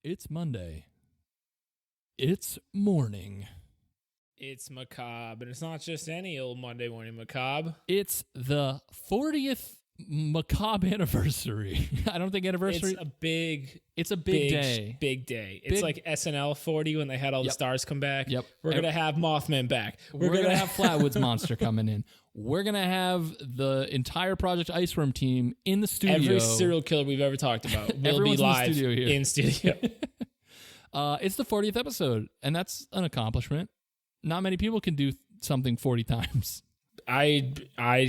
It's Monday. It's morning. It's macabre, and it's not just any old Monday morning macabre. It's the 40th macabre anniversary. I don't think anniversary. It's a big day. Big day. It's like SNL 40 when they had all the stars come back. Yep. We're going to have Mothman back. We're going to have Flatwoods Monster coming in. We're going to have the entire Project Iceworm team in the studio. Every serial killer we've ever talked about will be live in studio. It's the 40th episode, and that's an accomplishment. Not many people can do something 40 times. I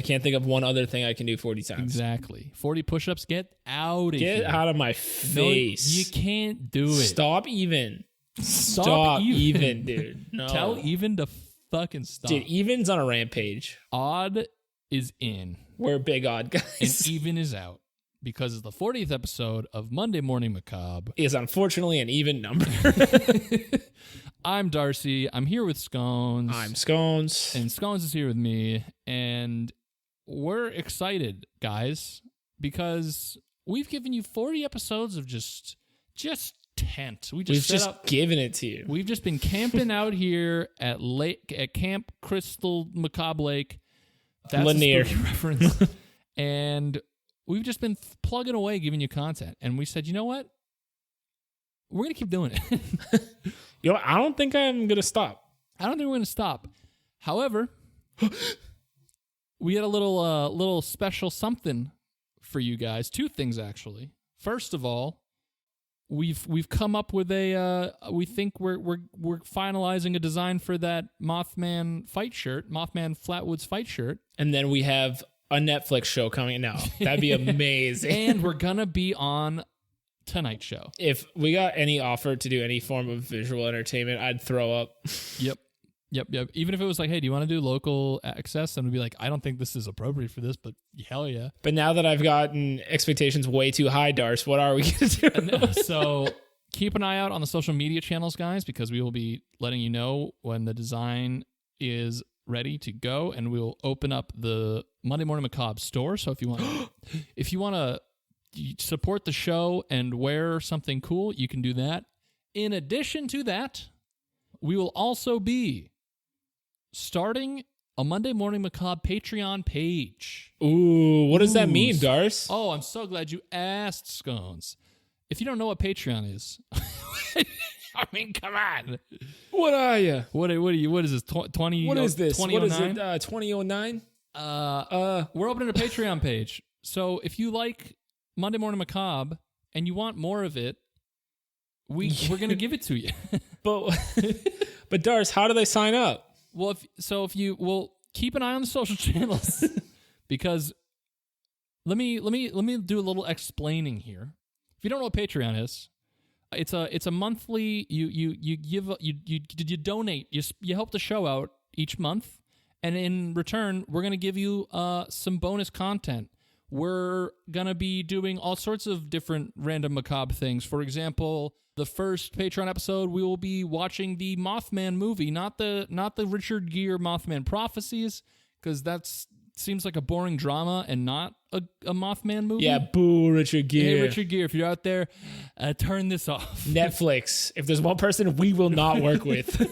can't think of one other thing I can do 40 times. Exactly. 40 push-ups. Get out of here. Get out of my face. No, you can't do it. Stop even, dude. No. Tell Even to fucking stop. Dude, Even's on a rampage. Odd is in. We're big odd guys. And Even is out. Because it's the 40th episode of Monday Morning Macabre. Is unfortunately an even number. I'm Darcy. I'm here with Scones. I'm Scones. And Scones is here with me. And we're excited, guys, because we've given you 40 episodes of just tent. We've just given it to you. We've just been camping out here at Camp Crystal Macabre Lake. That's Lanier. a spooky reference. And we've just been plugging away, giving you content. And we said, you know what? We're going to keep doing it. I don't think I'm going to stop. I don't think we're going to stop. However, we had a little special something for you guys. Two things, actually. First of all, we've come up with we think we're finalizing a design for that Mothman Flatwoods fight shirt. And then we have a Netflix show coming now. That'd be amazing. And we're going to be on Tonight Show. If we got any offer to do any form of visual entertainment, I'd throw up. Yep. Even if it was like, hey, do you want to do local access? And we'd be like, I don't think this is appropriate for this, but hell yeah. But now that I've gotten expectations way too high, Dars, what are we going to do? So keep an eye out on the social media channels, guys, because we will be letting you know when the design is ready to go, and we'll open up the Monday Morning Macabre store. So if you want to support the show and wear something cool, you can do that. In addition to that, we will also be starting a Monday Morning Macabre Patreon page. Ooh, what does that mean, Dars? Oh, I'm so glad you asked, Scones. If you don't know what Patreon is, I mean, come on. What are you? What is this? 20? What is this? 2009? What is it? 2009? We're opening a Patreon page. So if you like Monday Morning Macabre and you want more of it, we're going to give it to you. But Dars, how do they sign up? Well, if you keep an eye on the social channels because let me do a little explaining here. If you don't know what Patreon is, it's a monthly you donate, you help the show out each month, and in return we're going to give you some bonus content. We're going to be doing all sorts of different random macabre things. For example, the first Patreon episode, we will be watching the Mothman movie, not the Richard Gere Mothman Prophecies, because that seems like a boring drama and not a Mothman movie. Yeah, boo, Richard Gere. Hey, Richard Gere, if you're out there, turn this off. Netflix, if there's one person we will not work with.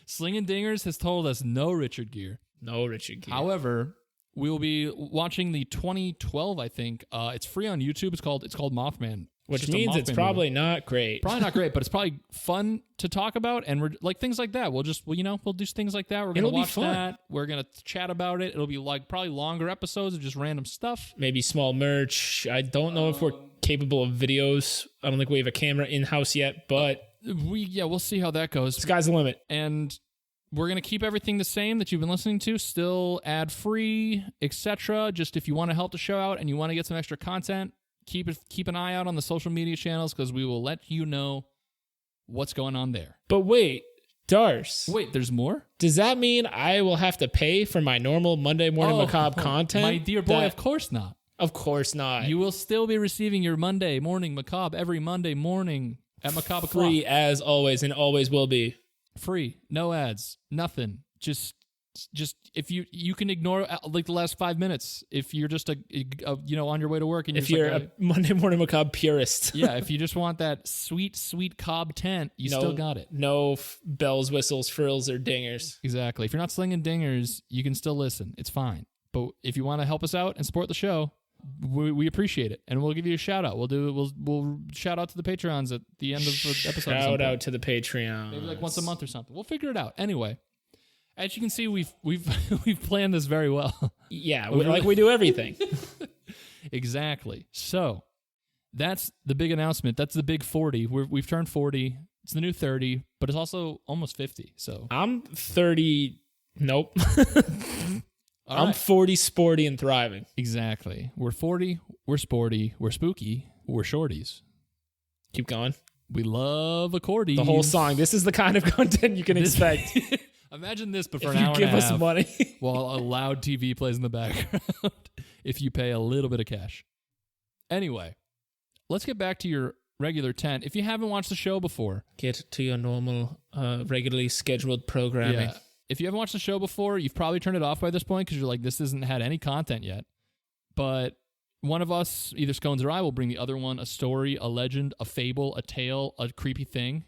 Slinging Dingers has told us no Richard Gere. No Richard Gere. However, we will be watching the 2012, I think. It's free on YouTube. It's called Mothman. Which means it's probably not great. Probably not great, but it's probably fun to talk about, and we're like things like that. We'll do things like that. We're gonna watch that. We're gonna chat about it. It'll be like probably longer episodes of just random stuff. Maybe small merch. I don't know if we're capable of videos. I don't think we have a camera in house yet, but we'll see how that goes. Sky's the limit. And we're going to keep everything the same that you've been listening to, still ad-free, etc. Just if you want to help the show out and you want to get some extra content, keep an eye out on the social media channels because we will let you know what's going on there. But wait, Dars. Wait, there's more? Does that mean I will have to pay for my normal Monday Morning Macabre content? My dear boy, of course not. Of course not. You will still be receiving your Monday Morning Macabre every Monday morning at Macabre Free O'Clock. As always, and always will be. Free. No ads. Nothing. Just Just if you can ignore like the last 5 minutes if you're just on your way to work and if you're a Monday Morning Macabre purist. Yeah, if you just want that sweet Cobb tent, you still got it. No bells, whistles, frills, or dingers. Exactly. If you're not slinging dingers, you can still listen. It's fine. But if you want to help us out and support the show, we appreciate it, and we'll give you a shout out. We'll shout out to the Patreons at the end of the episode. Shout out to the Patreon. Maybe like once a month or something. We'll figure it out. Anyway. As you can see, we've planned this very well. Yeah, like we do everything. Exactly. So that's the big announcement. That's the big 40. We've turned 40. It's the new 30, but it's also almost 50. So I'm 30. Nope. I'm right. 40, sporty, and thriving. Exactly. We're 40. We're sporty. We're spooky. We're shorties. Keep going. We love accordies. The whole song. This is the kind of content you can expect. Imagine this, but for if an hour you give and a us half, money. while a loud TV plays in the background, if you pay a little bit of cash. Anyway, let's get back to your regular tent. If you haven't watched the show before, get to your normal, regularly scheduled programming. Yeah. If you haven't watched the show before, you've probably turned it off by this point because you're like, this hasn't had any content yet. But one of us, either Scones or I, will bring the other one a story, a legend, a fable, a tale, a creepy thing,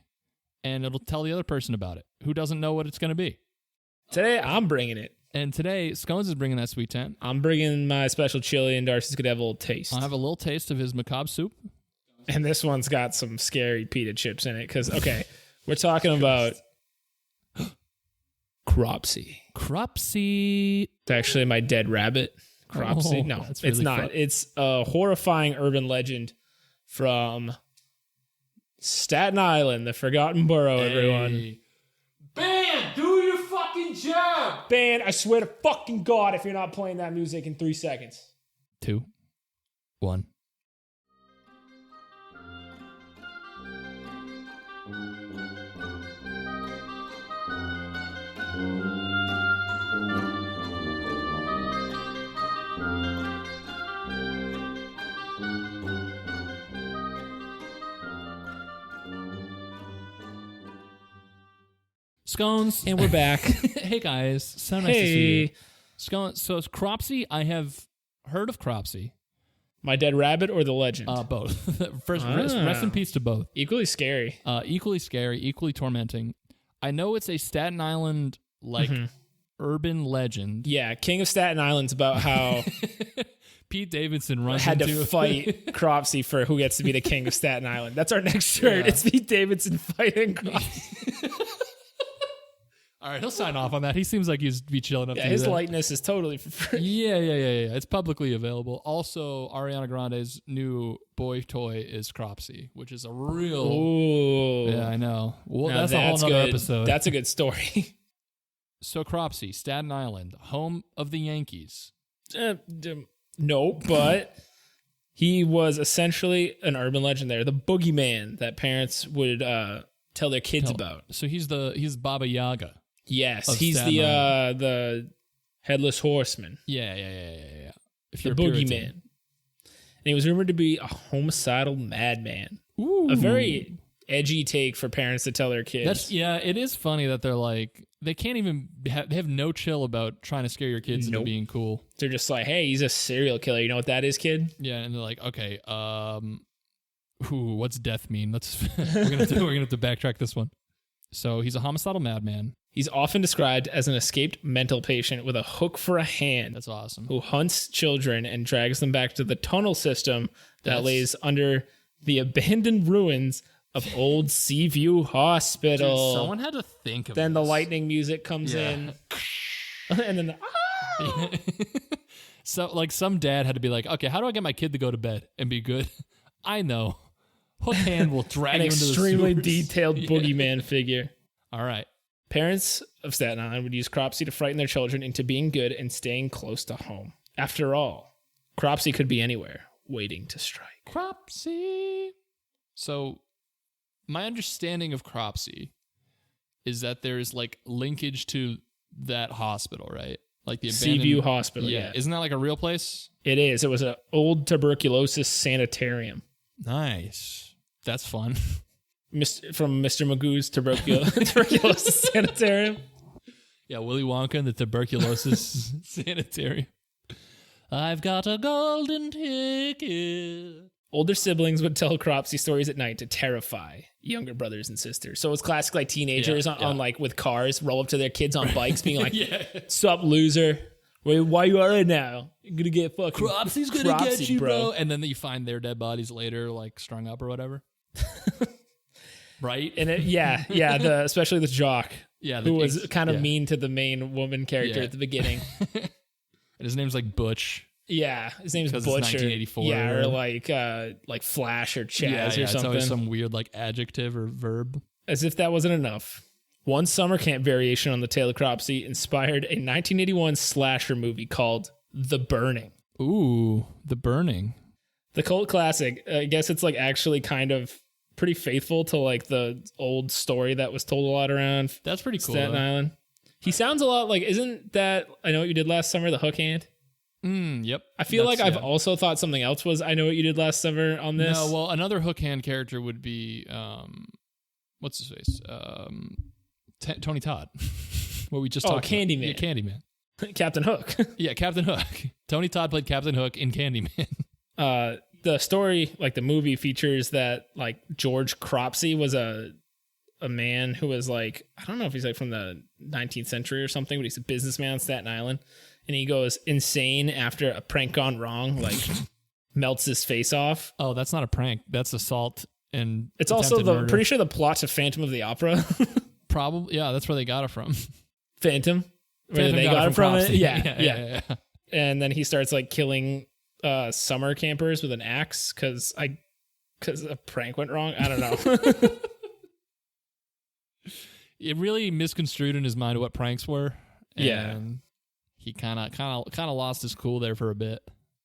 and it'll tell the other person about it who doesn't know what it's going to be. Today, I'm bringing it. And today, Scones is bringing that sweet tent. I'm bringing my special chili, and Darcy's going to have a little taste. I'll have a little taste of his macabre soup. And this one's got some scary pita chips in it. Because, okay, we're talking about Cropsey. Cropsey. It's actually my dead rabbit. Cropsey. Oh, no, really it's not. fun. It's a horrifying urban legend from Staten Island, the Forgotten Borough, everyone. Band, do your fucking job. Band, I swear to fucking God if you're not playing that music in 3 seconds. 2, 1. Scones. And we're back. Hey guys, so nice to see you. Scones. So it's Cropsey. I have heard of Cropsey. My dead rabbit or the legend? Both. First, rest in peace to both. Equally scary. Equally scary, equally tormenting. I know it's a Staten Island urban legend. Yeah, King of Staten Island's about how Pete Davidson had to fight Cropsey for who gets to be the King of Staten Island. That's our next shirt. Yeah. It's Pete Davidson fighting Cropsey. All right, he'll sign off on that. He seems like he'd be chilling up. Yeah, to his that. likeness is totally for free. Yeah. It's publicly available. Also, Ariana Grande's new boy toy is Cropsey, which is a real. Ooh. Yeah, I know. Well, that's a whole nother episode. That's a good story. So Cropsey, Staten Island, home of the Yankees. No, but he was essentially an urban legend there. The boogeyman that parents would tell their kids about. So he's Baba Yaga. Yes, he's the headless horseman. Yeah. If the you're boogeyman. And he was rumored to be a homicidal madman. Ooh. A very edgy take for parents to tell their kids. It is funny that they're like, they can't even they have no chill about trying to scare your kids into being cool. They're just like, hey, he's a serial killer. You know what that is, kid? Yeah, and they're like, okay, what's death mean? We're gonna have to backtrack this one. So he's a homicidal madman. He's often described as an escaped mental patient with a hook for a hand. That's awesome. Who hunts children and drags them back to the tunnel system that lays under the abandoned ruins of old Seaview Hospital. Dude, someone had to think of Then this. The lightning music comes in. And then So like some dad had to be like, okay, how do I get my kid to go to bed and be good? I know. Hook hand will drag him into the extremely sewers. detailed boogeyman figure. All right. Parents of Staten Island would use Cropsey to frighten their children into being good and staying close to home. After all, Cropsey could be anywhere, waiting to strike. Cropsey. So my understanding of Cropsey is that there's like linkage to that hospital, right? Like the abandoned Seaview Hospital, yeah. Isn't that like a real place? It is. It was an old tuberculosis sanitarium. Nice. That's fun. From Mr. Magoo's tuberculosis sanitarium. Yeah, Willy Wonka and the tuberculosis sanitarium. I've got a golden ticket. Older siblings would tell Cropsey stories at night to terrify younger brothers and sisters. So it's classic, like teenagers on like with cars roll up to their kids on bikes, being like, "Sup, loser? Wait, why you alright now? You're gonna get fucking Cropsey's gonna get you, bro." And then you find their dead bodies later, like strung up or whatever. Right? And especially the jock, who was kind of mean to the main woman character at the beginning. And his name's like Butch. Yeah, his name's Butch, 1984. or like Flash or Chaz or something. It's always some weird like adjective or verb. As if that wasn't enough, one summer camp variation on the tale of Cropsey inspired a 1981 slasher movie called The Burning. Ooh, The Burning. The cult classic. I guess it's like actually kind of pretty faithful to like the old story that was told a lot around. That's pretty cool. Staten Island. He sounds a lot like, isn't that I Know What You Did Last Summer, the hook hand? Yep. I feel like I've also thought something else was I Know What You Did Last Summer on this. No, well, another hook hand character would be, what's his face? Tony Todd. What we just talked Candyman. about. Yeah, Candyman. Captain Hook. Yeah, Captain Hook. Tony Todd played Captain Hook in Candyman. The story, like the movie, features that like George Cropsey was a man who was like, I don't know if he's like from the 19th century or something, but he's a businessman on Staten Island. And he goes insane after a prank gone wrong, like melts his face off. Oh, that's not a prank. That's assault and it's also murder. Pretty sure the plot to Phantom of the Opera. Probably, yeah, that's where they got it from. Phantom? Where they got it from? Yeah. And then he starts like killing summer campers with an axe because a prank went wrong. I don't know. It really misconstrued in his mind what pranks were. And he kind of lost his cool there for a bit.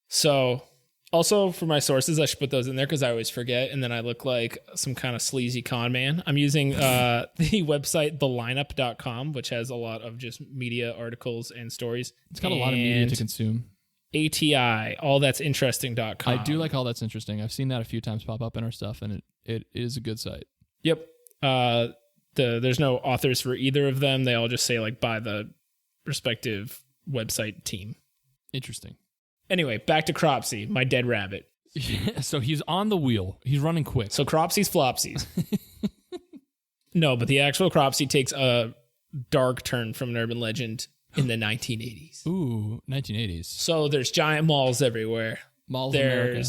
So, also for my sources, I should put those in there because I always forget, and then I look like some kind of sleazy con man. I'm using the website thelineup.com, which has a lot of just media articles and stories. It's got a lot of media to consume. ATI, allthat'sinteresting.com. I do like All That's Interesting. I've seen that a few times pop up in our stuff, and it is a good site. Yep. There's no authors for either of them. They all just say like by the respective website team. Interesting. Anyway, back to Cropsey, my dead rabbit. So he's on the wheel. He's running quick. So Cropsey's flopsies. No, but the actual Cropsey takes a dark turn from an urban legend in the 1980s. Ooh, 1980s. So there's giant malls everywhere. Malls of America.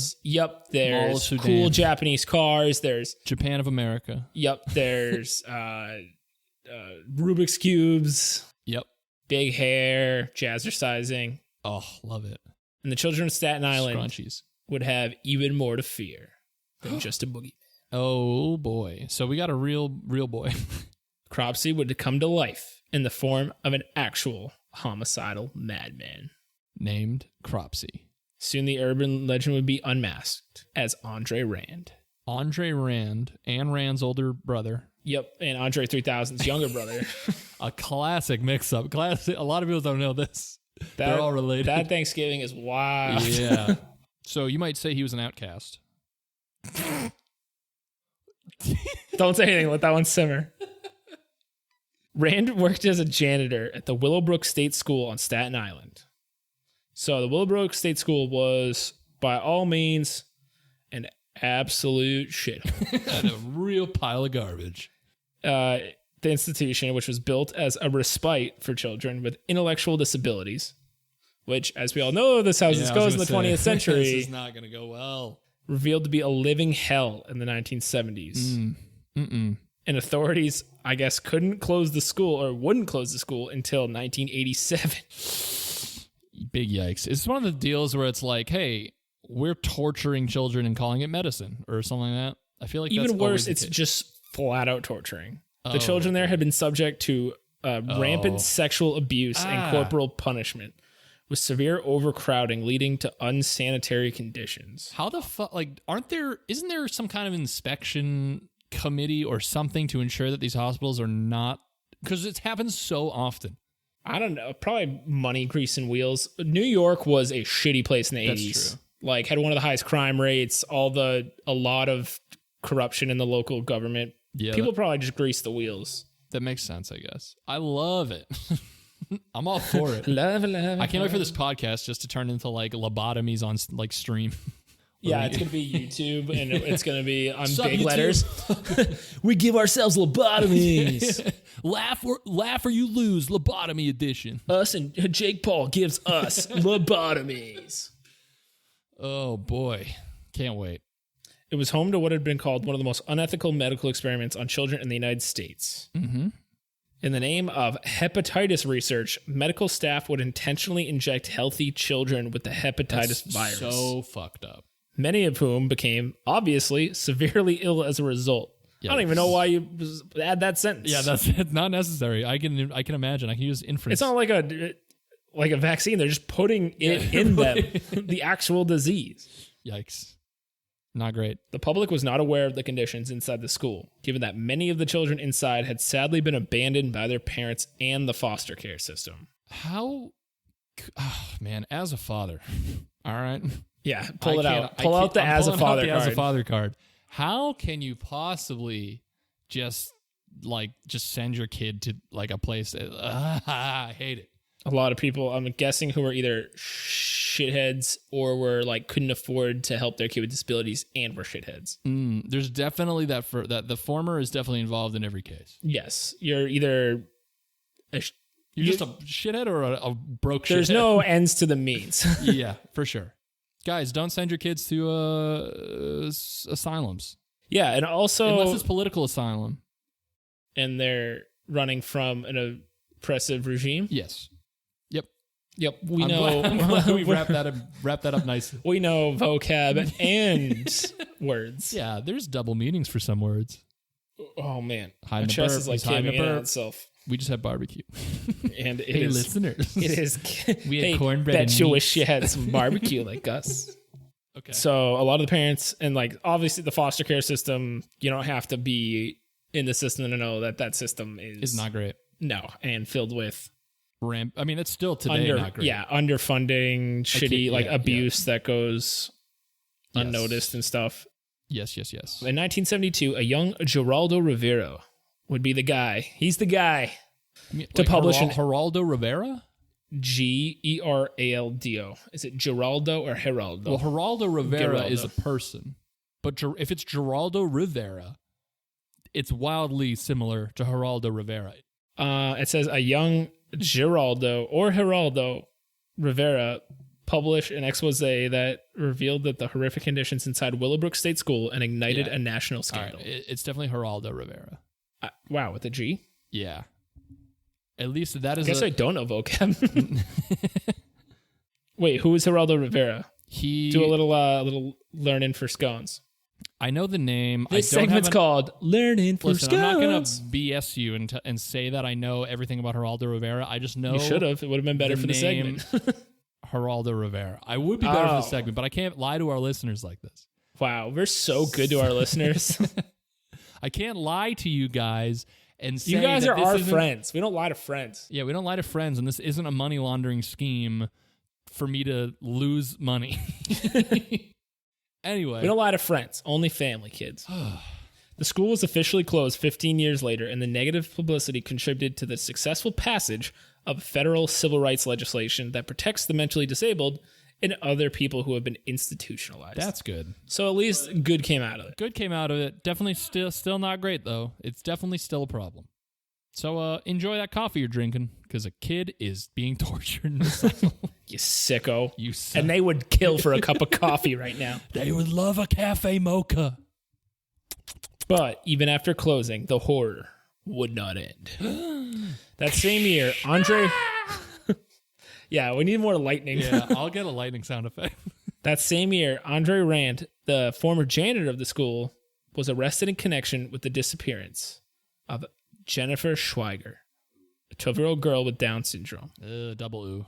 There's cool Japanese cars. There's Japan of America. Yep, there's Rubik's Cubes. Yep. Big hair, jazzercising. Oh, love it. And the children of Staten Island Scrunchies would have even more to fear than just a boogeyman. Oh, boy. So we got a real boy. Cropsey would come to life in the form of an actual homicidal madman. Named Cropsey. Soon the urban legend would be unmasked as Andre Rand. Andre Rand, Ayn Rand's older brother. Yep, and Andre 3000's younger brother. A classic mix-up. Classic. A lot of people don't know this. They're all related. That Thanksgiving is wild. Yeah. So you might say he was an outcast. Don't say anything. Let that one simmer. Rand worked as a janitor at the Willowbrook State School on Staten Island. So the Willowbrook State School was, by all means, an absolute shithole. And a real pile of garbage. The institution, which was built as a respite for children with intellectual disabilities, which, as we all know, this how this goes in the 20th century. This is not going to go well. Revealed to be a living hell in the 1970s. And authorities, I guess, couldn't close the school or wouldn't close the school until 1987. Big yikes. It's one of the deals where it's like, hey, we're torturing children and calling it medicine or something like that. I feel like even worse, it's just flat out torturing. The children there had been subject to rampant sexual abuse and corporal punishment, with severe overcrowding leading to unsanitary conditions. How the fuck? Like, isn't there some kind of inspection committee or something to ensure that these hospitals are not? Because it happens so often. I don't know. Probably money, grease, and wheels. New York was a shitty place in the 80s. That's true. Like, had one of the highest crime rates, a lot of corruption in the local government. Yeah, people probably just grease the wheels. That makes sense, I guess. I love it. I'm all for it. Love. I can't wait for this podcast just to turn into like lobotomies on like stream. Yeah, it's gonna be YouTube, and it's gonna be on big YouTube? letters. We give ourselves lobotomies. Laugh or you lose, lobotomy edition. Us and Jake Paul gives us lobotomies. Oh boy, can't wait. It was home to what had been called one of the most unethical medical experiments on children in the United States. Mm-hmm. In the name of hepatitis research, medical staff would intentionally inject healthy children with the hepatitis virus. So fucked up. Many of whom became, obviously, severely ill as a result. I don't even know why you add that sentence. Yeah, that's not necessary. I can imagine. I can use inference. It's not like a vaccine. They're just putting it in them, the actual disease. Yikes. Not great. The public was not aware of the conditions inside the school, given that many of the children inside had sadly been abandoned by their parents and the foster care system. How, man, as a father, all right? Yeah, pull it out. Pull out the as a father card. As a father card. How can you possibly just send your kid to like a place that, I hate it. A lot of people, I'm guessing, who were either shitheads or were like couldn't afford to help their kid with disabilities and were shitheads. There's definitely that the former is definitely involved in every case. Yes, you're either you're just a shithead or a broke shithead. There's no ends to the means. Yeah, for sure. Guys, don't send your kids to asylums. Yeah, and also unless it's political asylum, and they're running from an oppressive regime. Yes. Yep. I'm glad we wrap that up nicely. We know vocab and words. Yeah, there's double meanings for some words. Oh man, my chest is like caving in on itself. We just had barbecue. And hey, listeners. It is. We had cornbread. Bet you wish you had some barbecue like us. Okay. So a lot of the parents, and like obviously the foster care system, you don't have to be in the system to know that system is not great. No, and filled with I mean, it's still today not great. Yeah, underfunding, shitty abuse that goes unnoticed and stuff. Yes. In 1972, a young Geraldo Rivera would be the guy. He's the guy to publish Geraldo Rivera? Geraldo. Is it Geraldo or Geraldo? Well, Geraldo Rivera is a person. But if it's Geraldo Rivera, it's wildly similar to Geraldo Rivera. It says a young Geraldo Rivera published an expose that revealed that the horrific conditions inside Willowbrook State School and ignited a national scandal. Right. It's definitely Geraldo Rivera. Wow, with a G? Yeah. At least that is. I guess I don't know vocab. Wait, who is Geraldo Rivera? Do a little learning for scones. I know the name. This segment's called Learning for Scones. I'm not going to BS you and say that I know everything about Geraldo Rivera. I just know. You should have. It would have been better for the segment. Geraldo Rivera. I would be better for the segment, but I can't lie to our listeners like this. Wow, we're so good to our listeners. I can't lie to you guys and say you guys that are our friends. We don't lie to friends. Yeah, we don't lie to friends, and this isn't a money laundering scheme for me to lose money. Anyway. We don't lie to friends, only family, kids. The school was officially closed 15 years later, and the negative publicity contributed to the successful passage of federal civil rights legislation that protects the mentally disabled and other people who have been institutionalized. That's good. So at least good came out of it. Good came out of it. Definitely still not great, though. It's definitely still a problem. So enjoy that coffee you're drinking, because a kid is being tortured in the asylum. You sicko. You suck. And they would kill for a cup of coffee right now. They would love a cafe mocha. But even after closing, the horror would not end. That same year, Andre... Yeah, we need more lightning. Yeah, I'll get a lightning sound effect. That same year, Andre Rand, the former janitor of the school, was arrested in connection with the disappearance of Jennifer Schweiger, a 12-year-old girl with Down syndrome. Double ooh.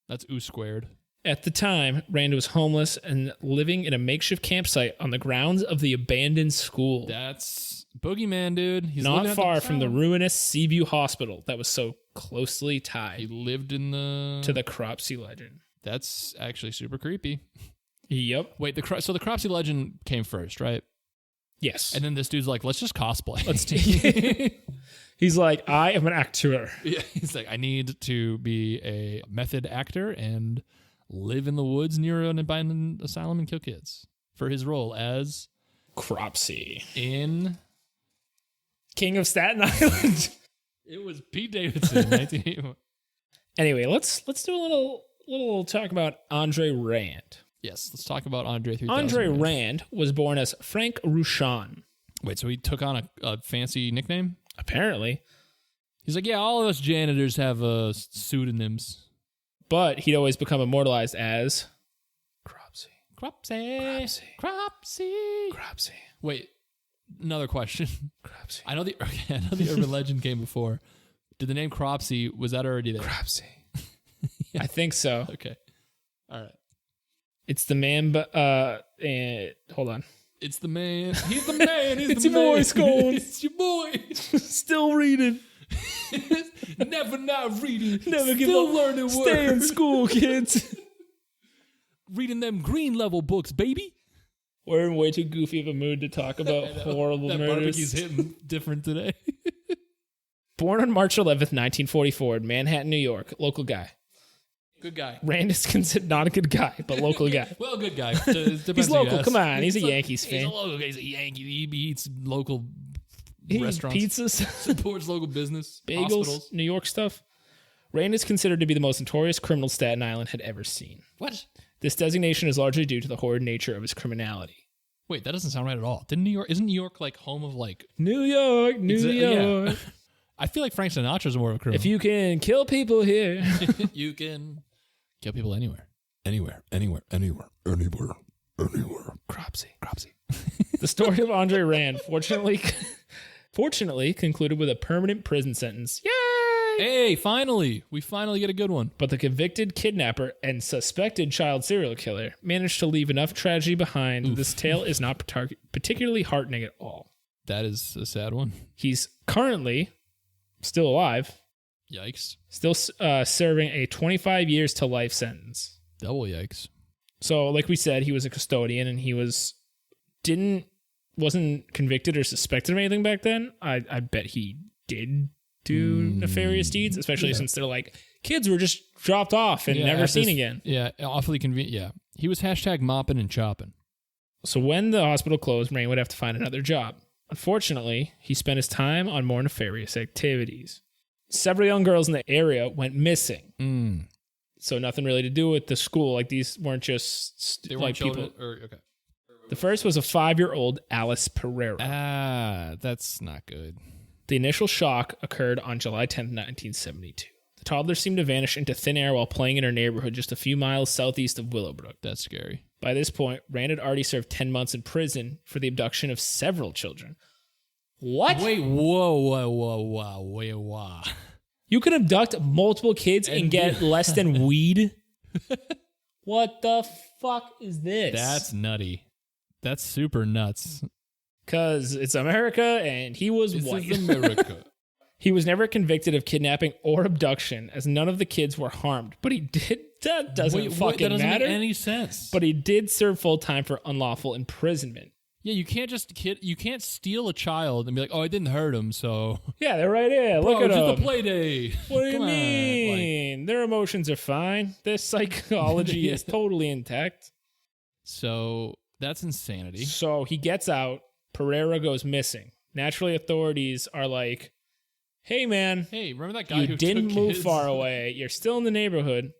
That's ooh squared. At the time, Rand was homeless and living in a makeshift campsite on the grounds of the abandoned school. That's boogeyman, dude. He's not far from the ruinous Seaview Hospital that was so closely tied. He lived to the Cropsey legend. That's actually super creepy. Yep. Wait, so the Cropsey legend came first, right? Yes. And then this dude's like, let's just cosplay. Let's do He's like, I am an actor. Yeah, he's like, I need to be a method actor and live in the woods near an abandoned asylum and kill kids for his role as Cropsey in King of Staten Island. It was Pete Davidson, 1981. Anyway, let's do a little talk about Andre Rand. Yes, let's talk about Andre 3000. Andre Rand was born as Frank Rushan. Wait, so he took on a fancy nickname? Apparently. He's like, yeah, all of us janitors have pseudonyms. But he'd always become immortalized as Cropsey. Cropsey. Cropsey. Cropsey. Wait, another question. Cropsey. I know the urban legend came before. Did the name Cropsey, was that already there? Cropsey. Yeah. I think so. Okay. All right. It's the man, but hold on. It's the man. He's the man. He's It's the your man. boy, Scones. It's your boy. Still reading. Never not reading. Never give Still up. learning words. Stay in school, kids. Reading them green level books, baby. We're in way too goofy of a mood to talk about horrible that murders. barbecue's hitting different today. Born on March 11th, 1944 in Manhattan, New York. Local guy. Good guy. Rand is considered not a good guy, but local guy. Well, good guy. He's local. Come on. He's a Yankees He's fan. a local guy. He's a Yankee. He eats local He eats restaurants. pizzas, Supports local business. bagels, Hospitals. New York stuff. Rand is considered to be the most notorious criminal Staten Island had ever seen. What? This designation is largely due to the horrid nature of his criminality. Wait, that doesn't sound right at all. Isn't New York like home of like New York, New York. Yeah. I feel like Frank Sinatra's more of a criminal. If you can kill people here. You can kill people anywhere. Anywhere. Cropsey. The story of Andre Rand fortunately concluded with a permanent prison sentence. Yay! Hey, finally. We finally get a good one. But the convicted kidnapper and suspected child serial killer managed to leave enough tragedy behind. Oof. This tale is not particularly heartening at all. That is a sad one. He's currently still alive, Yikes. still serving a 25 years to life sentence. Double yikes. So, like we said, he was a custodian and he wasn't convicted or suspected of anything back then. I bet he did do nefarious deeds, especially since they're like, kids were just dropped off and never seen again. Yeah, awfully convenient. Yeah. He was #mopping and chopping. So when the hospital closed, Rain would have to find another job. Unfortunately, he spent his time on more nefarious activities. Several young girls in the area went missing. So nothing really to do with the school. Like these weren't just They weren't like children. people. Okay. The first was a 5-year-old Alice Pereira. That's not good. The initial shock occurred on July 10th, 1972. The toddler seemed to vanish into thin air while playing in her neighborhood just a few miles southeast of Willowbrook. That's scary. By this point, Rand had already served 10 months in prison for the abduction of several children. What? Wait, whoa. You can abduct multiple kids and get less than weed? What the fuck is this? That's nutty. That's super nuts. Because it's America and he was white. This is America. He was never convicted of kidnapping or abduction as none of the kids were harmed. But he did. That doesn't fucking that doesn't matter. make any sense. But he did serve full time for unlawful imprisonment. Yeah, you can't just you can't steal a child and be like, oh, I didn't hurt him, so Yeah, they're right here. Look at it's them. just a play day. What do you Come on, mean? Their emotions are fine. Their psychology is totally intact. So that's insanity. So he gets out. Pereira goes missing. Naturally, authorities are like, hey, man, Hey, remember that guy you who didn't took move kids? far away. You're still in the neighborhood.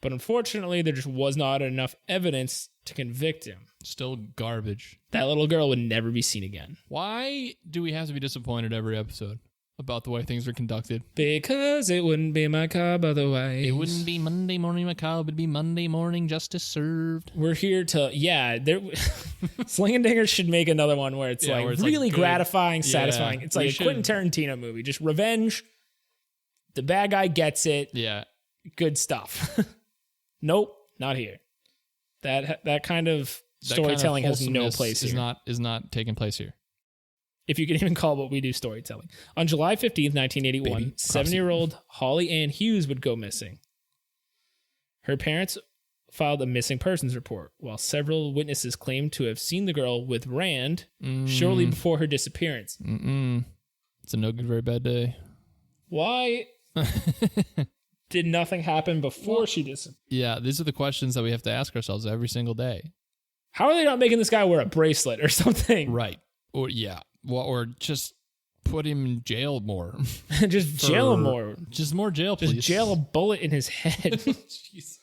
But unfortunately, there just was not enough evidence to convict him. Still garbage. That little girl would never be seen again. Why do we have to be disappointed every episode about the way things are conducted? Because it wouldn't be my job otherwise. It wouldn't be Monday morning macabre, it'd be Monday morning justice served. We're here to, Sling and Dinger should make another one where it's where it's really good. gratifying, Yeah, satisfying. It's like a Quentin Tarantino movie, just revenge. The bad guy gets it. Good stuff. Nope, not here. That kind of storytelling has no place here. Is not taking place here. If you can even call what we do storytelling. On July 15th, 1981, 7-year-old Holly Ann Hughes would go missing. Her parents filed a missing persons report, while several witnesses claimed to have seen the girl with Rand shortly before her disappearance. It's a no good, very bad day. Why did nothing happen before she disappeared? Yeah, these are the questions that we have to ask ourselves every single day. How are they not making this guy wear a bracelet or something? Right. Or or just put him in jail more. Just jail him more. Just more jail, please. Just jail a bullet in his head. Jeez.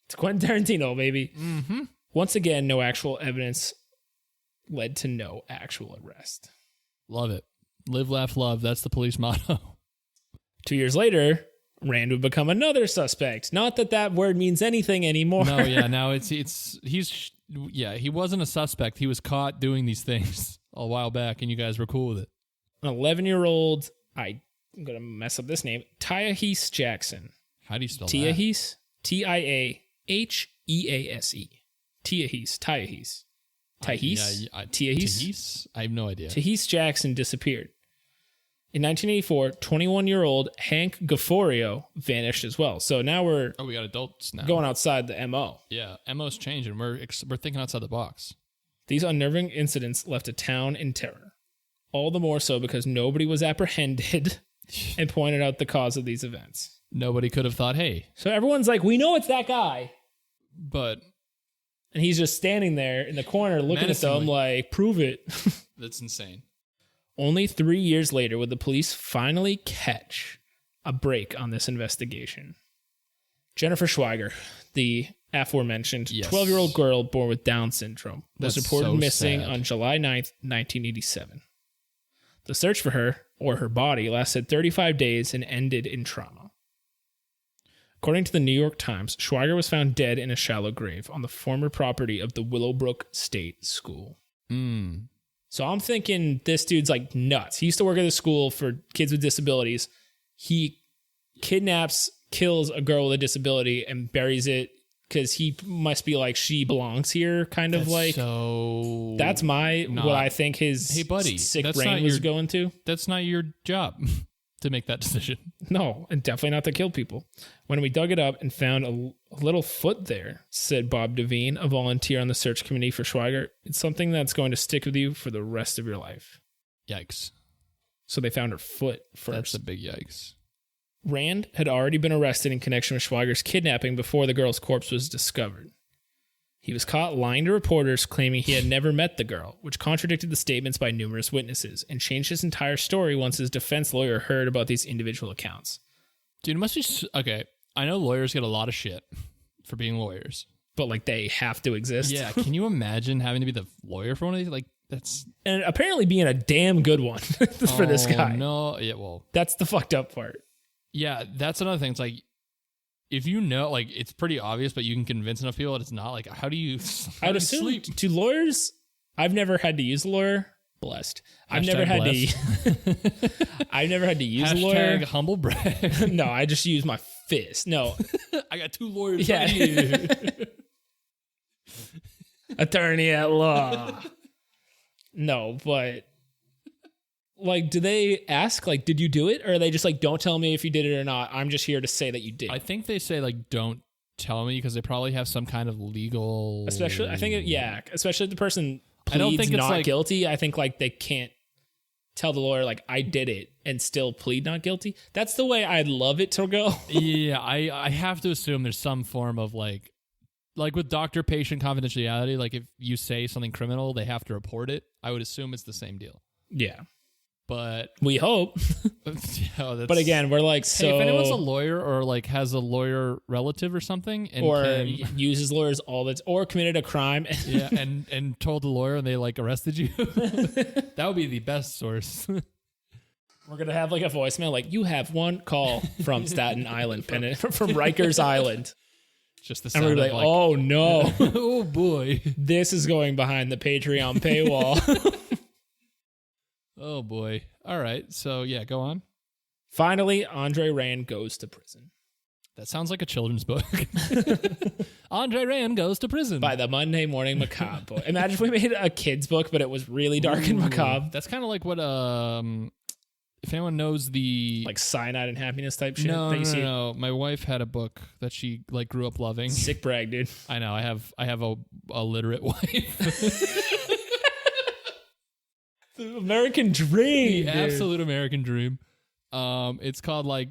It's Quentin Tarantino, baby. Mm-hmm. Once again, no actual evidence led to no actual arrest. Love it. Live, laugh, love. That's the police motto. 2 years later, Rand would become another suspect. Not that word means anything anymore. No, yeah, now he wasn't a suspect. He was caught doing these things a while back, and you guys were cool with it. An 11-year-old, I'm going to mess up this name, Tiahese Jackson. How do you spell Tiahese? Tiahease. Tiahese. Tiahese. Tiahese? Tiahese? I have no idea. Tiahese Jackson disappeared. In 1984, 21-year-old Hank Gafforio vanished as well. So now we got adults now. Going outside the MO. Yeah, MO's changing. We're thinking outside the box. These unnerving incidents left a town in terror. All the more so because nobody was apprehended and pointed out the cause of these events. Nobody could have thought, hey. So everyone's like, we know it's that guy. But. And he's just standing there in the corner looking at them like, prove it. That's insane. Only 3 years later would the police finally catch a break on this investigation. Jennifer Schweiger, the aforementioned 12-year-old girl born with Down syndrome, was reported missing on July 9th, 1987. The search for her, or her body, lasted 35 days and ended in trauma. According to the New York Times, Schweiger was found dead in a shallow grave on the former property of the Willowbrook State School. So I'm thinking this dude's like nuts. He used to work at a school for kids with disabilities. He kidnaps, kills a girl with a disability and buries it because he must be like, she belongs here, kind of like. So that's what I think his sick brain was going to. That's not your job to make that decision. No, and definitely not to kill people. When we dug it up and found a little foot there, said Bob Devine, a volunteer on the search committee for Schweiger, it's something that's going to stick with you for the rest of your life. Yikes. So they found her foot first. That's a big yikes. Rand had already been arrested in connection with Schweiger's kidnapping before the girl's corpse was discovered. He was caught lying to reporters, claiming he had never met the girl, which contradicted the statements by numerous witnesses, and changed his entire story once his defense lawyer heard about these individual accounts. Dude, it must be... Okay, I know lawyers get a lot of shit for being lawyers. But, like, they have to exist? Yeah, can you imagine having to be the lawyer for one of these? Like, that's... And apparently being a damn good one for this guy. No, yeah, well... That's the fucked up part. Yeah, that's another thing. It's like, if you know, like, it's pretty obvious, but you can convince enough people that it's not, like, how do you I would assume sleep? To lawyers, I've never had to use a lawyer. Blessed. I've never had to use a lawyer. Humble brag. No, I just use my fist. No. I got 2 lawyers right here. Attorney at law. No, but like, do they ask, like, did you do it? Or are they just like, don't tell me if you did it or not. I'm just here to say that you did. I think they say, like, don't tell me because they probably have some kind of legal... Especially, I think, especially if the person pleads not like, guilty. I think, like, they can't tell the lawyer, like, I did it and still plead not guilty. That's the way I'd love it to go. Yeah, I have to assume there's some form of, like with doctor-patient confidentiality, like, if you say something criminal, they have to report it. I would assume it's the same deal. Yeah. But we hope. But again, we're like, so if anyone's a lawyer or like has a lawyer relative or something, and or uses lawyers or committed a crime, and told the lawyer and they like arrested you, that would be the best source. We're gonna have like a voicemail, like, you have one call from Staten Island, from Rikers Island. Just the sound and we're like, oh no, oh boy, this is going behind the Patreon paywall. Oh, boy. All right. So, yeah, go on. Finally, Andre Rand goes to prison. That sounds like a children's book. Andre Rand goes to prison. By the Monday Morning Macabre book. Imagine if we made a kid's book, but it was really dark and macabre. That's kind of like what, if anyone knows the... Like Cyanide and Happiness type shit? No. My wife had a book that she, like, grew up loving. Sick brag, dude. I know. I have a literate wife. The American dream. The absolute American dream. It's called like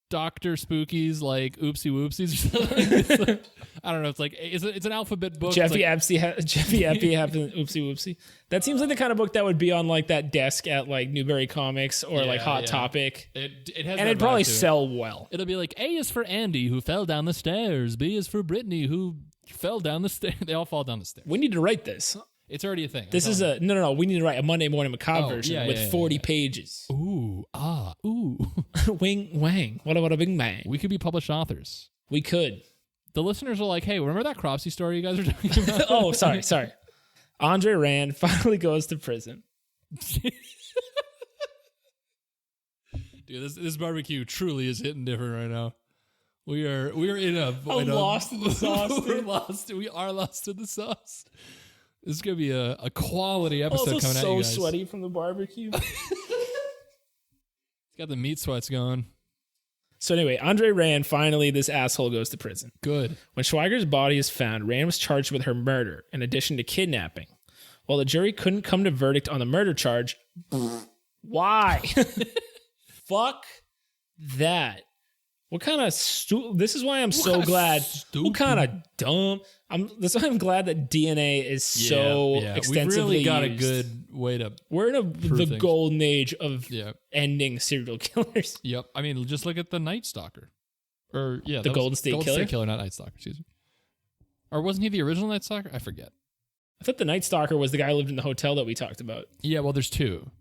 Dr. Spooky's like Oopsie Whoopsies or something. Like, I don't know. It's like it's an alphabet book. Jeffy like, Eppy have an Oopsie Whoopsie. That seems like the kind of book that would be on like that desk at like Newberry Comics or like Hot Topic. It has, and it'd probably sell well. It'll be like A is for Andy who fell down the stairs. B is for Brittany who fell down the stairs. They all fall down the stairs. We need to write this. It's already a thing. This is a no. We need to write a Monday Morning Macabre version with 40 pages. Ooh, ooh. Wing wang. What a big bang. We could be published authors. We could. The listeners are like, hey, remember that Cropsey story you guys were talking about? Oh, sorry. Andre Rand finally goes to prison. Dude, this barbecue truly is hitting different right now. We are I'm lost in the sauce. We are lost in the sauce. This is gonna be a quality episode coming at you guys. So sweaty from the barbecue. It's got the meat sweats going. So anyway, Andre Rand, finally, this asshole goes to prison. Good. When Schweiger's body is found, Rand was charged with her murder in addition to kidnapping. While the jury couldn't come to verdict on the murder charge, why? Fuck that. What kind of this is why I'm so glad. What kind of dumb? That's why I'm glad that DNA is so extensively We've really got used. a good way to. We're in the things. golden age of ending serial killers. Yep. I mean, just look at the Night Stalker, or the Golden State Killer. State Killer, not Night Stalker. Excuse me. Or wasn't he the original Night Stalker? I forget. I thought the Night Stalker was the guy who lived in the hotel that we talked about. Yeah. Well, there's two.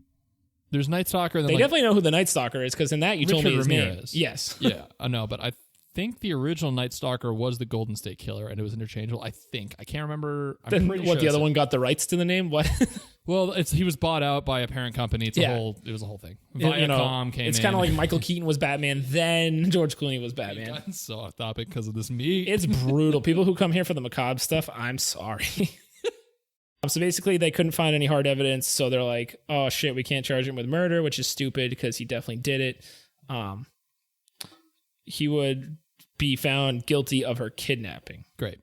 There's Night Stalker. And they definitely know who the Night Stalker is because in that you told me his Ramirez. name. Yes. Yeah, I know, but I think the original Night Stalker was the Golden State Killer, and it was interchangeable. I think I can't remember. Then the other one got the rights to the name? What? Well, he was bought out by a parent company. It was a whole thing. Viacom came in. It's kind of like Michael Keaton was Batman, then George Clooney was Batman. Gotten so off topic because of this meat. It's brutal. People who come here for the macabre stuff, I'm sorry. So basically, they couldn't find any hard evidence, so they're like, "Oh shit, we can't charge him with murder," which is stupid because he definitely did it. He would be found guilty of her kidnapping. Great,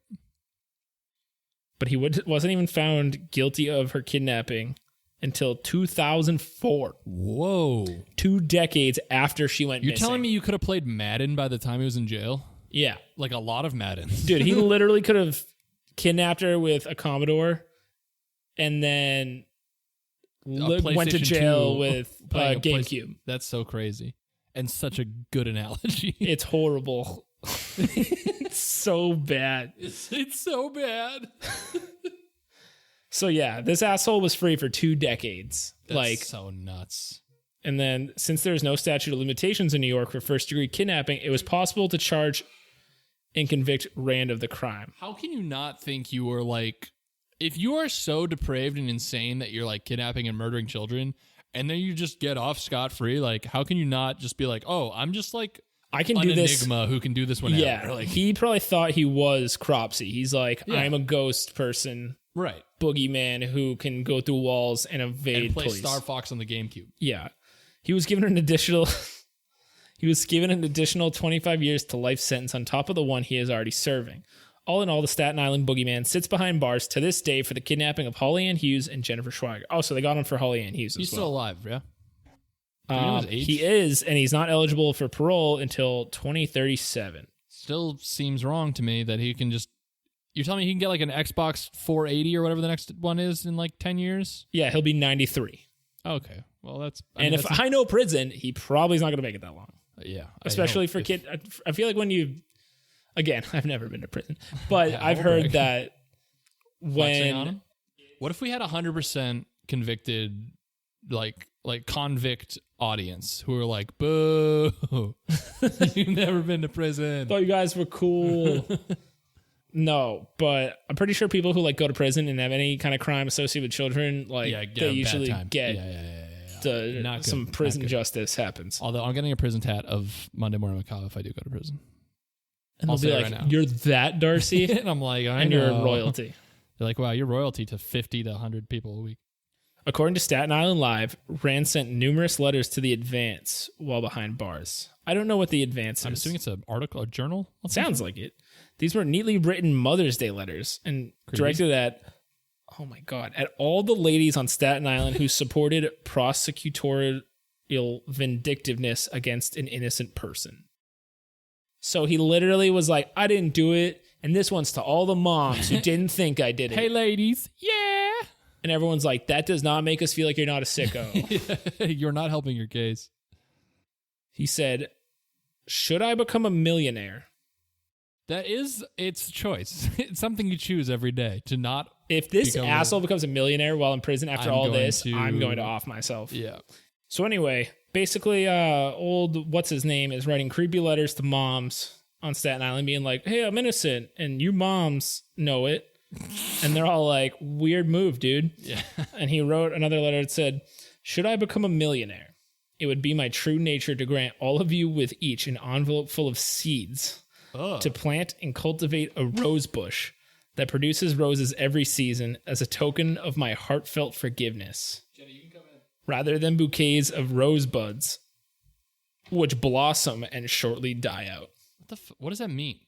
but he wasn't even found guilty of her kidnapping until 2004. Whoa! 2 decades after she went missing. You're telling me you could have played Madden by the time he was in jail? Yeah, like a lot of Madden. Dude, he literally could have kidnapped her with a Commodore. And then went to jail with GameCube. That's so crazy. And such a good analogy. It's horrible. It's so bad. It's so bad. So yeah, this asshole was free for 2 decades. That's so nuts. And then since there's no statute of limitations in New York for first-degree kidnapping, it was possible to charge and convict Rand of the crime. How can you not think you were like... If you are so depraved and insane that you're like kidnapping and murdering children and then you just get off scot-free, like how can you not just be like, oh, I'm just like I can do this enigma who can do this whenever. Yeah, like, he probably thought he was Cropsey. He's like, I'm a ghost person. Right. Boogeyman who can go through walls and evade and play police. Star Fox on the GameCube. Yeah. He was given an additional 25 years to life sentence on top of the one he is already serving. All in all, the Staten Island boogeyman sits behind bars to this day for the kidnapping of Holly Ann Hughes and Jennifer Schweiger. Oh, so they got him for Holly Ann Hughes as well. He's still alive, yeah? Do you know his age? He is, and he's not eligible for parole until 2037. Still seems wrong to me that he can just... You're telling me he can get like an Xbox 480 or whatever the next one is in like 10 years? Yeah, he'll be 93. Okay. Well, that's... If I know prison, he probably is not going to make it that long. Yeah. Especially for kids. I feel like when you... Again, I've never been to prison, but I've heard that when... What if we had 100% convicted, like convict audience who are like, boo, you've never been to prison. Thought you guys were cool. No, but I'm pretty sure people who like go to prison and have any kind of crime associated with children, like they usually get some prison justice happens. Although I'm getting a prison tat of Monday Morning Macabre if I do go to prison. And they'll be like, right, you're that Darcy? And I'm like, I know. You're royalty. They're like, wow, you're royalty to 50 to 100 people a week. According to Staten Island Live, Rand sent numerous letters to the Advance while behind bars. I don't know what the Advance is. I'm assuming it's an article, a journal? Sounds like it. These were neatly written Mother's Day letters and directed at oh my God, at all the ladies on Staten Island who supported prosecutorial vindictiveness against an innocent person. So he literally was like, I didn't do it. And this one's to all the moms who didn't think I did it. Hey, ladies. Yeah. And everyone's like, that does not make us feel like you're not a sicko. You're not helping your case. He said, should I become a millionaire? That is its choice. It's something you choose every day to not. If this asshole becomes a millionaire while in prison after all this, I'm going to off myself. Yeah. So anyway, basically, old what's his name is writing creepy letters to moms on Staten Island, being like, "Hey, I'm innocent, and you moms know it," and they're all like, "Weird move, dude." Yeah. And he wrote another letter that said, "Should I become a millionaire? It would be my true nature to grant all of you with each an envelope full of seeds to plant and cultivate a rose bush that produces roses every season as a token of my heartfelt forgiveness." Jenny, you can come in. Rather than bouquets of rosebuds, which blossom and shortly die out. What does that mean?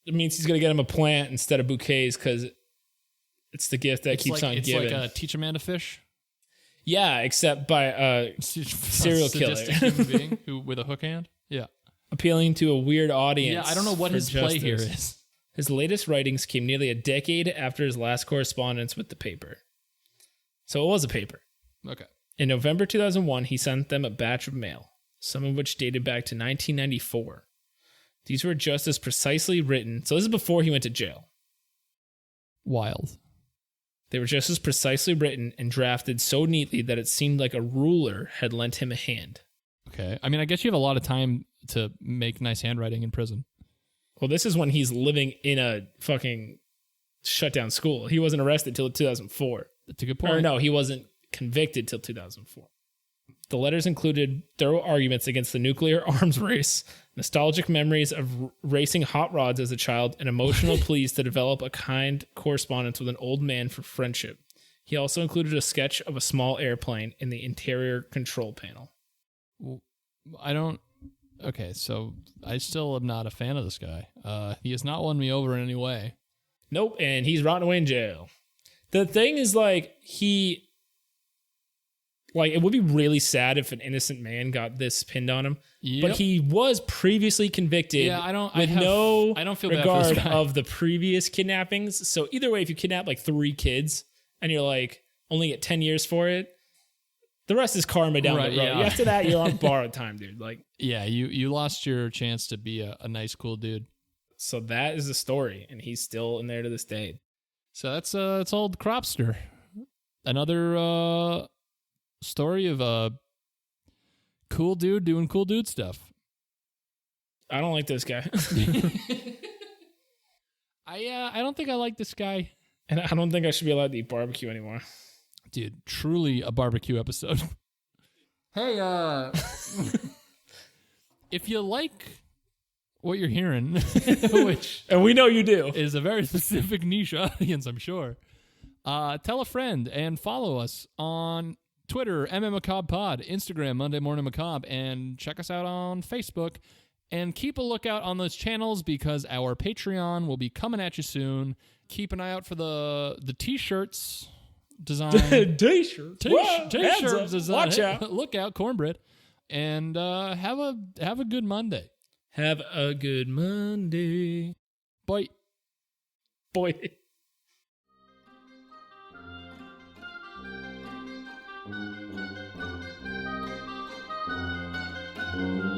It means he's going to get him a plant instead of bouquets because it's the gift that keeps on giving. It's like teach a man to fish? Yeah, except by a serial killer. Human being who with a hook hand? Yeah. Appealing to a weird audience. Yeah, I don't know what his play here is. His latest writings came nearly a decade after his last correspondence with the paper. So it was a paper. Okay. In November 2001, he sent them a batch of mail, some of which dated back to 1994. These were just as precisely written. So this is before he went to jail. Wild. They were just as precisely written and drafted so neatly that it seemed like a ruler had lent him a hand. Okay. I mean, I guess you have a lot of time to make nice handwriting in prison. Well, this is when he's living in a fucking shut down school. He wasn't arrested till 2004. That's a good point. Or no, he wasn't convicted till 2004. The letters included thorough arguments against the nuclear arms race, nostalgic memories of racing hot rods as a child, and emotional pleas to develop a kind correspondence with an old man for friendship. He also included a sketch of a small airplane in the interior control panel. Okay, so I still am not a fan of this guy. He has not won me over in any way. Nope, and he's rotting away in jail. The thing is, it would be really sad if an innocent man got this pinned on him. Yep. But he was previously convicted. Yeah, I don't feel regard bad for this guy. of the previous kidnappings. So either way, if you kidnap 3 kids and you're only get 10 years for it, the rest is karma down the road. Yeah. After that, you're on borrowed time, dude. Yeah, you lost your chance to be a nice, cool dude. So that is the story, and he's still in there to this day. So that's it's old Cropster. Another story of a cool dude doing cool dude stuff. I don't like this guy. I don't think I like this guy. And I don't think I should be allowed to eat barbecue anymore. Dude, truly a barbecue episode. Hey, if you like what you're hearing, which and we know you do, is a very specific niche audience, I'm sure. Tell a friend and follow us on Twitter, MMMacabrePod, Instagram, Monday Morning Macabre, and check us out on Facebook. And keep a lookout on those channels because our Patreon will be coming at you soon. Keep an eye out for the t-shirts design. T-shirts. T-shirt design. Watch out. Look out, cornbread. And have a good Monday. Have a good Monday. Bye. Boy. Thank you.